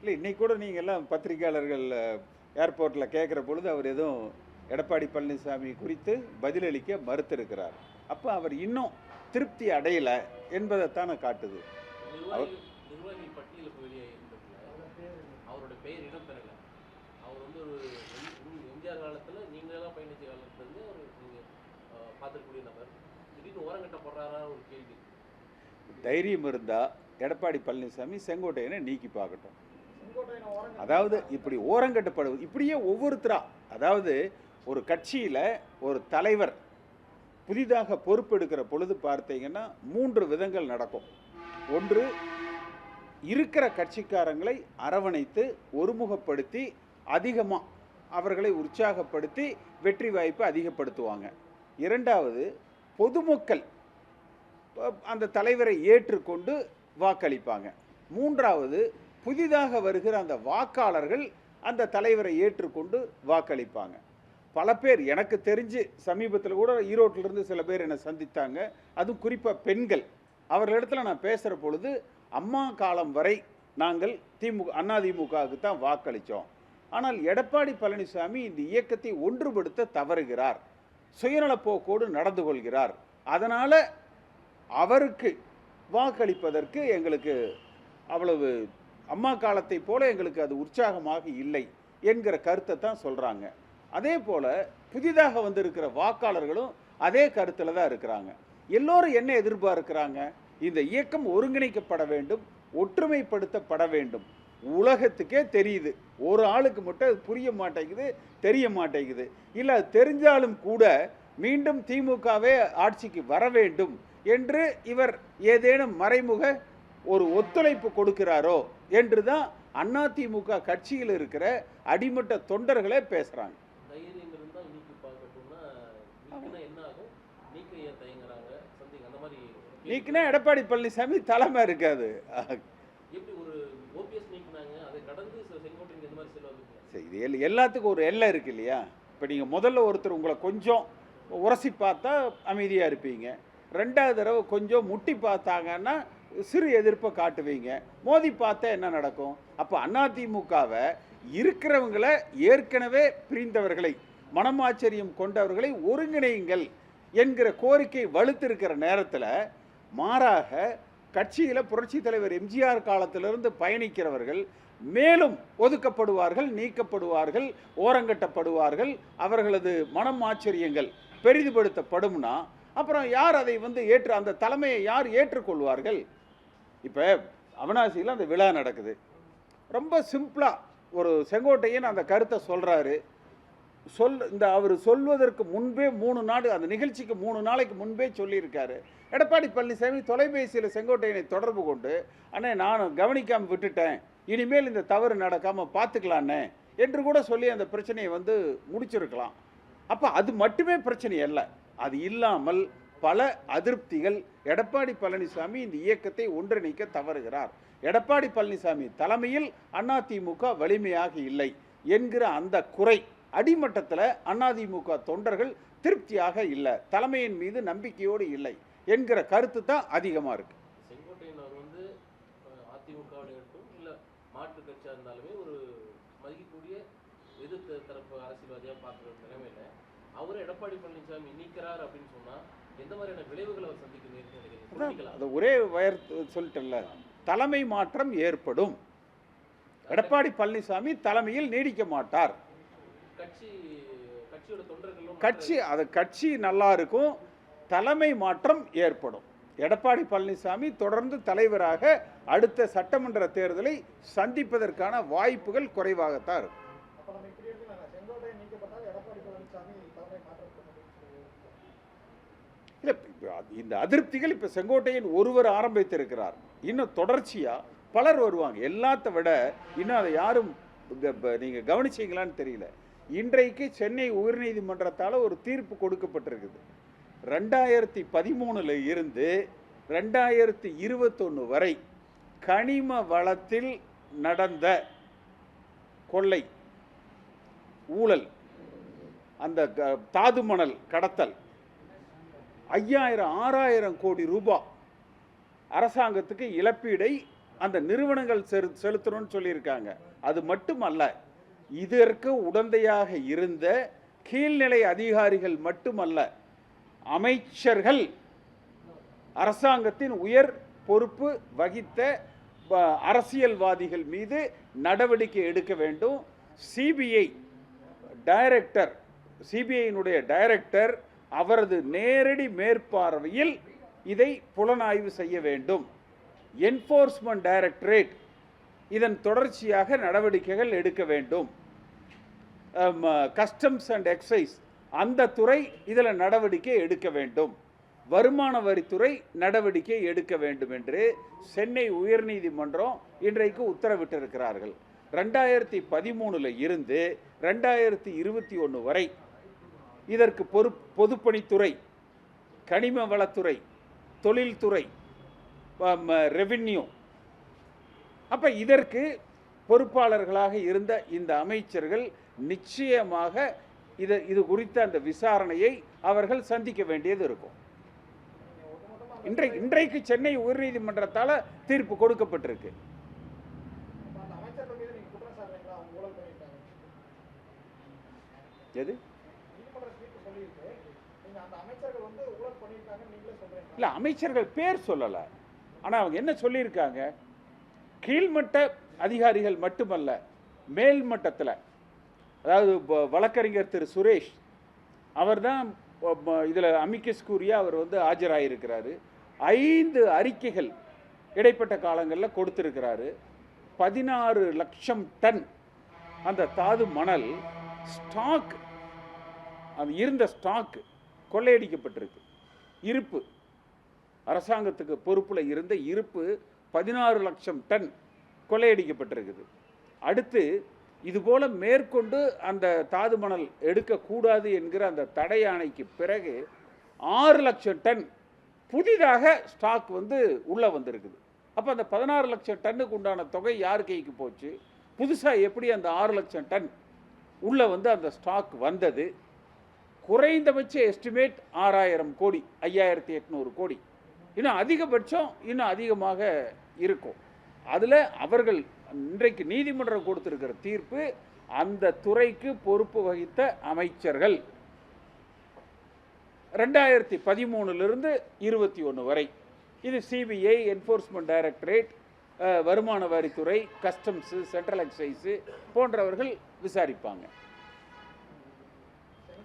இல்லை இன்னைக்கு கூட நீங்கள் எல்லாம் பத்திரிகையாளர்கள் ஏர்போர்ட்டில் கேட்குற பொழுது அவர் எதுவும் எடப்பாடி பழனிசாமி குறித்து பதிலளிக்க மறுத்திருக்கிறார். அப்போ அவர் இன்னும் திருப்தி அடையலை என்பதைத்தானே காட்டுது. அவர் நிர்வாகி பட்டியலுக்கு வெளியே இருந்ததுல அவரோட பெயர் இடம் பெறல. அவர் வந்து ஒரு எம்ஜிஆர் காலத்தில் நீங்களெல்லாம் பயணிச்ச காலத்துலேருந்து அவர் நீங்கள் பார்த்துக்கூடிய நபர் திடீர்னு ஓரங்கட்ட போடுறாரா ஒரு கேள்வி. தைரியம் இருந்தால் எடப்பாடி பழனிசாமி செங்கோட்டையனை நீக்கி பார்க்கட்டும். அதாவது இப்படி ஓரங்கட்டப்படுவது இப்படியே ஒவ்வொருத்தரா, அதாவது ஒரு கட்சியில் ஒரு தலைவர் புதிதாக பொறுப்பெடுக்கிற பொழுது பார்த்தீங்கன்னா 3 விதங்கள் நடக்கும். ஒன்று, இருக்கிற கட்சிக்காரங்களை அரவணைத்து ஒருமுகப்படுத்தி அதிகமாக அவர்களை உற்சாகப்படுத்தி வெற்றி வாய்ப்பை அதிகப்படுத்துவாங்க. இரண்டாவது, பொதுமக்கள் அந்த தலைவரை ஏற்றுக்கொண்டு வாக்களிப்பாங்க. மூன்றாவது, புதிதாக வருகிற அந்த வாக்காளர்கள் அந்த தலைவரை ஏற்றுக்கொண்டு வாக்களிப்பாங்க. பல பேர் எனக்கு தெரிஞ்சு சமீபத்தில் கூட ஈரோட்டிலிருந்து சில பேர் என்னை சந்தித்தாங்க. அதுவும் குறிப்பாக பெண்கள். அவர்களிடத்தில் நான் பேசுகிற பொழுது அம்மா காலம் வரை நாங்கள் அதிமுகவுக்கு தான் வாக்களித்தோம். ஆனால் எடப்பாடி பழனிசாமி இந்த இயக்கத்தை ஒன்றுபடுத்த தவறுகிறார், சுயநலப்போக்கோடு நடந்து கொள்கிறார். அதனால் அவருக்கு வாக்களிப்பதற்கு எங்களுக்கு அவ்வளவு அம்மா காலத்தை போல எங்களுக்கு அது உற்சாகமாக இல்லை என்கிற கருத்தை தான் சொல்கிறாங்க. அதே போல் புதிதாக வந்திருக்கிற வாக்காளர்களும் அதே கருத்தில் தான் இருக்கிறாங்க. எல்லோரும் என்ன எதிர்பார்க்கிறாங்க? இந்த இயக்கம் ஒருங்கிணைக்கப்பட வேண்டும், ஒற்றுமைப்படுத்தப்பட வேண்டும். உலகத்துக்கே தெரியுது, ஒரு ஆளுக்கு மட்டும் அது புரிய மாட்டேங்குது, தெரிய மாட்டேங்குது. இல்லை அது தெரிஞ்சாலும் கூட மீண்டும் திமுகவே ஆட்சிக்கு வர வேண்டும் என்று இவர் ஏதேனும் மறைமுக ஒரு ஒத்துழைப்பு கொடுக்கிறாரோ என்று தான் அதிமுக கட்சியில் இருக்கிற அடிமட்ட தொண்டர்களே பேசுகிறாங்க. நீக்கினா எடப்பாடி பழனிசாமி தலைமை இருக்காது. இது எல்லாத்துக்கும் ஒரு எல்லை இருக்கு இல்லையா? இப்போ நீங்கள் முதல்ல ஒருத்தர் உங்களை கொஞ்சம் உரசி பார்த்தா அமைதியாக இருப்பீங்க, ரெண்டாவது தடவை கொஞ்சம் முட்டி பார்த்தாங்கன்னா சிறு எதிர்ப்பை காட்டுவீங்க, மோதி பார்த்தா என்ன நடக்கும்? அப்போ அதிமுகவை இருக்கிறவங்களை ஏற்கனவே பிரிந்தவர்களை மனமாச்சரியம் கொண்டவர்களை ஒருங்கிணையுங்கள் என்கிற கோரிக்கை வலுத்திருக்கிற நேரத்தில் மாறாக கட்சியில் புரட்சி தலைவர் எம்ஜிஆர் காலத்திலிருந்து பயணிக்கிறவர்கள் மேலும் ஒதுக்கப்படுவார்கள், நீக்கப்படுவார்கள், ஓரங்கட்டப்படுவார்கள். அவர்களது மனமாச்சரியங்கள் பெரிதுபடுத்தப்படும்னா அப்புறம் யார் அதை ஏற்று அந்த தலைமையை யார் ஏற்றுக்கொள்வார்கள்? இப்போ அவிநாசியில் அந்த விழா நடக்குது. ரொம்ப சிம்பிளாக ஒரு செங்கோட்டையன் அந்த கருத்தை சொல்கிறாரு. அவர் சொல்வதற்கு முன்பே 3 நாள் அந்த நிகழ்ச்சிக்கு 3 நாளைக்கு முன்பே சொல்லியிருக்காரு. எடப்பாடி பழனிசாமி தொலைபேசியில் செங்கோட்டையனை தொடர்பு கொண்டு, அண்ணே நான் கவனிக்காமல் விட்டுட்டேன், இனிமேல் இந்த தவறு நடக்காமல் பார்த்துக்கலான்னே என்று கூட சொல்லி அந்த பிரச்சனையை முடிச்சிருக்கலாம். அப்போ அது மட்டுமே பிரச்சனை அல்ல. அது இல்லாமல் பல அதிருப்திகள். எடப்பாடி பழனிசாமி இந்த இயக்கத்தை ஒன்றிணைக்க தவறுகிறார், எடப்பாடி பழனிசாமி தலைமையில் அதிமுக வலிமையாக இல்லை என்கிற அந்த குறை அடிமட்டத்தில் அதிமுக தொண்டர்கள் திருப்தியாக இல்லை, தலைமையின் மீது நம்பிக்கையோடு இல்லை என்கிற கருத்து தான் அதிகமாக இருக்கு. செங்கோட்டையன் அவர் அதிமுகவில் இருக்கும் இல்லை மாற்று கட்சியாக இருந்தாலுமே ஒரு மதிக்கக்கூடிய எதிர்த்து தரப்பு அரசியல்வாதியாக பார்க்குற நிலைமையில் அவர் எடப்பாடி பழனிசாமி நீக்கிறார் அப்படின்னு சொன்னால் எந்த மாதிரியான விளைவுகளை அவர் சந்திக்க நேரிடும்? அது ஒரே வயர் சொல்லிட்டல, தலைமை மாற்றம் ஏற்படும். எடப்பாடி பழனிசாமி தலைமையில் நீடிக்க மாட்டார். கட்சி நல்லா இருக்கும், தலைமை மாற்றம் ஏற்படும். எடப்பாடி பழனிசாமி தொடர்ந்து தலைவராக அடுத்த சட்டமன்ற தேர்தலை சந்திப்பதற்கான வாய்ப்புகள் குறைவாகத்தான் இருக்கும். இந்த அதிருப்திகள் இப்போ செங்கோட்டையன் ஒருவர் ஆரம்பித்திருக்கிறார், இன்னும் தொடர்ச்சியாக பலர் வருவாங்க. எல்லாத்த விட இன்னும் அதை யாரும் நீங்கள் கவனிச்சிங்களான்னு தெரியல, இன்றைக்கு சென்னை உயர்நீதிமன்றத்தால் ஒரு தீர்ப்பு கொடுக்கப்பட்டிருக்குது. 2013 இருந்து 2021 வரை கனிம வளத்தில் நடந்த கொள்ளை, ஊழல், அந்த தாது மணல் கடத்தல் 5000 6000 கோடி ரூபாய் அரசாங்கத்துக்கு இழப்பீடை அந்த நிறுவனங்கள் செலுத்தணும்னு சொல்லியிருக்காங்க. அது மட்டுமல்ல, இதற்கு உடந்தையாக இருந்த கீழ்நிலை அதிகாரிகள் மட்டுமல்ல, அமைச்சர்கள், அரசாங்கத்தின் உயர் பொறுப்பு வகித்த அரசியல்வாதிகள் மீது நடவடிக்கை எடுக்க வேண்டும். சிபிஐ டைரக்டர், சிபிஐயினுடைய டைரக்டர் அவரது நேரடி மேற்பார்வையில் இதை புலனாய்வு செய்ய வேண்டும். என்ஃபோர்ஸ்மெண்ட் டைரக்டரேட் இதன் தொடர்ச்சியாக நடவடிக்கைகள் எடுக்க வேண்டும். கஸ்டம்ஸ் அண்ட் எக்ஸைஸ் அந்த துறை இதில் நடவடிக்கை எடுக்க வேண்டும். வருமான வரித்துறை நடவடிக்கை எடுக்க வேண்டும் என்று சென்னை உயர்நீதிமன்றம் இன்றைக்கு உத்தரவிட்டிருக்கிறார்கள். 2013 இருந்து 2021 வரை இதற்கு பொதுப்பணித்துறை, கனிம வளத்துறை, தொழில்துறை, ரெவின்யூ, அப்போ இதற்கு பொறுப்பாளர்களாக இருந்த இந்த அமைச்சர்கள் நிச்சயமாக இது குறித்த அந்த விசாரணையை அவர்கள் சந்திக்க வேண்டியது இருக்கும். இன்றைக்கு சென்னை உயர்நீதிமன்றத்தால் தீர்ப்பு கொடுக்கப்பட்டிருக்கு. எது இல்லை, அமைச்சர்கள் பேர் சொல்லலை. ஆனால் அவங்க என்ன சொல்லியிருக்காங்க, கீழ்மட்ட அதிகாரிகள் மட்டுமல்ல, மேல்மட்டத்தில், அதாவது வழக்கறிஞர் திரு சுரேஷ் அவர் தான் இதில் அமிக்கஸ் கூரியா அவர் ஆஜராகிருக்கிறாரு. 5 அறிக்கைகள் இடைப்பட்ட காலங்களில் கொடுத்திருக்கிறாரு. 16 லட்சம் டன் அந்த தாது மணல் ஸ்டாக், அது இருந்த ஸ்டாக் கொள்ளையடிக்கப்பட்டிருக்கு. இருப்பு, அரசாங்கத்துக்கு பொறுப்பில் இருந்த இருப்பு 16 லட்சம் டன் கொள்ளையடிக்கப்பட்டிருக்குது. அடுத்து இதுபோல் மேற்கொண்டு அந்த தாது மணல் எடுக்கக்கூடாது என்கிற அந்த தடை ஆணைக்கு பிறகு 6 லட்சம் டன் புதிதாக ஸ்டாக் உள்ளே வந்திருக்குது. அப்போ அந்த 16 லட்சம் டன்னுக்கு உண்டான தொகை யார் கைக்கு போச்சு? புதுசாக எப்படி அந்த 6 லட்சம் டன் உள்ளே அந்த ஸ்டாக் வந்தது? குறைந்தபட்ச எஸ்டிமேட் 6000 கோடி, 5800 கோடி, இன்னும் அதிகபட்சம் இன்னும் அதிகமாக இருக்கும். அதில் அவர்கள் இன்றைக்கு நீதிமன்றம் கொடுத்திருக்கிற தீர்ப்பு, அந்த துறைக்கு பொறுப்பு வகித்த அமைச்சர்கள் 2013 21 வரை, இது சிபிஐ, என்ஃபோர்ஸ்மெண்ட் டைரக்டரேட், வருமான வரித்துறை, கஸ்டம்ஸு, சென்ட்ரல் எக்ஸைஸு போன்றவர்கள் விசாரிப்பாங்க.